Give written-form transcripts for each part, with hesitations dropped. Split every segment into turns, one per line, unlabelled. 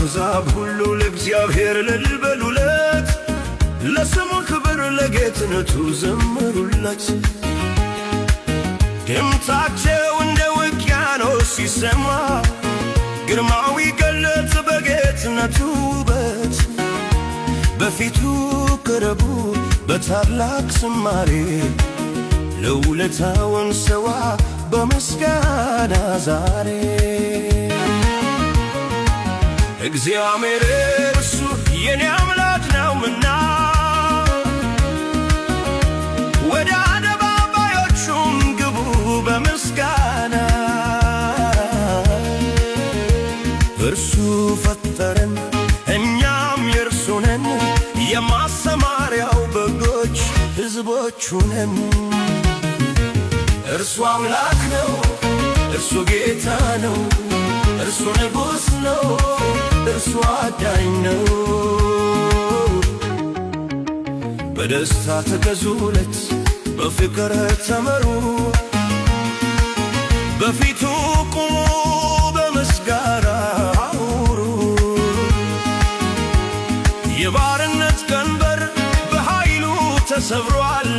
አሕዛብ ሁሉ ለእግዚአብሔር እልል በሉለት፣ ለስሙ ክብር ለጌትነቱ ዘምሩለት። ድምፃቸው እንደ ውቅያኖስ ሲሰማ ግርማዊ ገለጥ በጌትነቱ ውበት። በፊቱ ቅረቡ በታላቅ ዝማሬ ለውለታውን ሰዋ በምስጋና ዛሬ። እግዚአብሔር እርሱ የኔ አምላክ ነውና ወደ አደባባዮቹም ግቡ በምስጋና። እርሱ ፈጠረን እኛም የእርሱ ነን፣ የማሰማሪያው በጎች ሕዝቦቹ ነን። እርሱ አምላክ ነው፣ እርሱ ጌታ ነው፣ እርሱ ንጉሥ ነው፣ እርሱ አዳኝ ነው። በደስታ ተገዙለት፣ በፍቅር ተመሩ፣ በፊቱ ቁሙ በምስጋና አውሩ። የባርነት ቀንበር በኃይሉ ተሰብሯል፣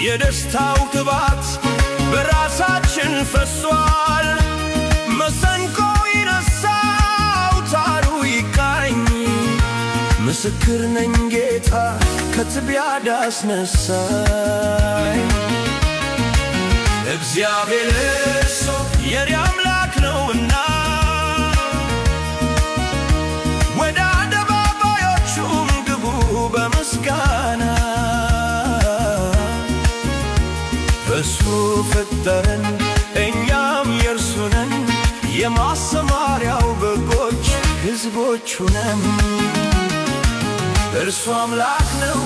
የደስታው ቅባት በራሳችን ፈሷል። መሰንቆ ይነሳ አውታሩ ይቃኝ፣ ምስክር ነኝ ጌታ ከትቢያ ዳስነሳኝ። እግዚአብሔር እርሱ የኔ አምላክ ነውና ወደ አደባባዮቹም ግቡ በምስጋና። እሱ ፈጠረን እኛም የእርሱ ነን፣ የማሰማሪያው በጎች ሕዝቦቹ ነን። እርሱ አምላክ ነው፣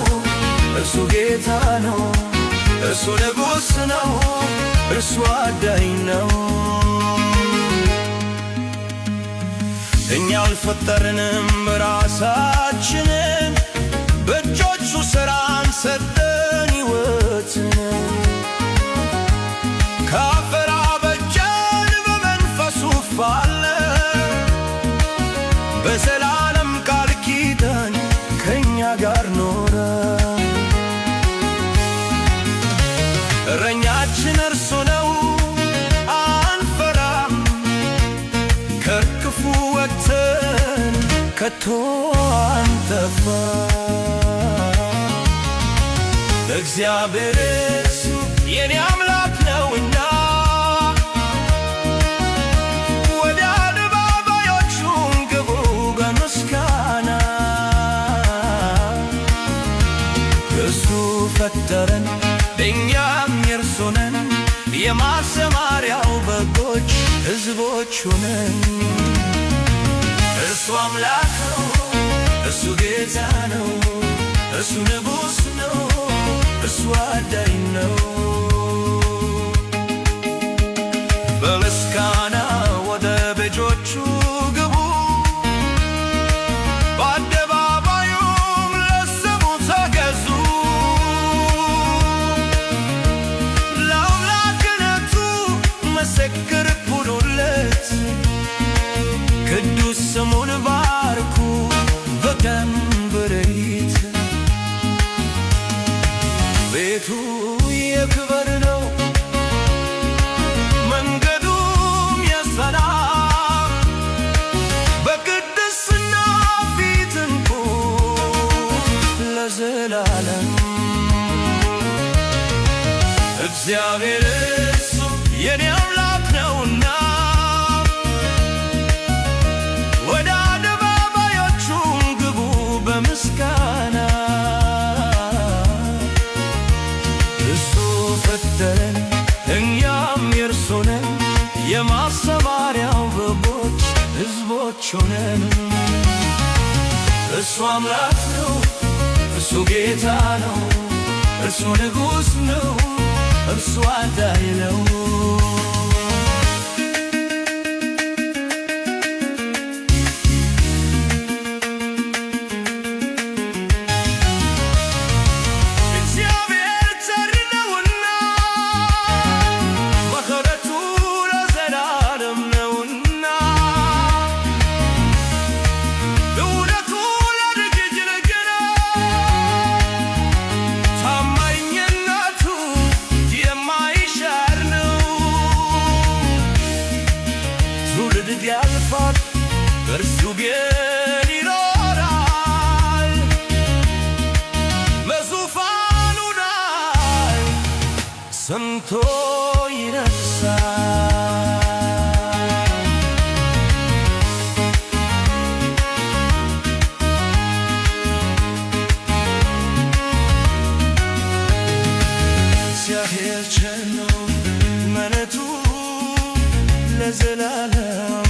እርሱ ጌታ ነው፣ እርሱ ንጉሥ ነው፣ እርሱ አዳኝ ነው። እኛ አልፈጠርንም ራሳችንን፣ በእጆቹ ሥራን ሰጠን ሕይወትን። ከአፈር አበጀን በመንፈሱ ፋለን፣ በዘላለም ቃል ኪዳን ከእኛ ጋር ኖረ። እረኛችን እርሱ ነው አንፈራም፣ ከክፉ ወጥተን ከቶ አንጠፋም። እግዚአብሔር እርሱ የኔ አምላክ ነውና ወደ አደባባዮቹም ግቡ በምስጋና። እርሱ ፈጠረን እኛም የእርሱ ነን፣ የማሰማሪያው በጎች ሕዝቦቹ ነን። እርሱ አምላክ ነው፣ እርሱ ጌታ ነው፣ እርሱ ንጉሥ ነው፣ እርሱ አዳኝ ነው። በምስጋና ወደ ቤቶቹ ግቡ፣ በአደባባዩም ለስሙ ተገዙ። ለአምላክነቱ ምስክር ሁኑለት፣ ቅዱስ ስሙን ባርኩ በቀን በሌሊት። ቤቱ የክብር ነው፣ መንገዱም የሰላም፣ በቅድስና ፊት እንቁም ለዘላለም። እግዚአብሔር እርሱ የኔ አምላክ ነውና ወደ አደባባዮቹም ግቡ በምስጋና። እሱ ፈጠረን እኛም የእርሱ ነን፣ የማሰማሪያው በጎች ሕዝቦቹ ነን። እሱ አምላክ ነው፣ እርሱ ጌታ ነው፣ እርሱ ንጉሥ ነው፣ እርሱ አዳኝ ነው። በእርሱ ቤት ይኖራል በዙፋኑ ላይ ሰምቶ ይነግሣል። እግዚአብሔር ቸር ነው ምሕረቱ ለዘላለም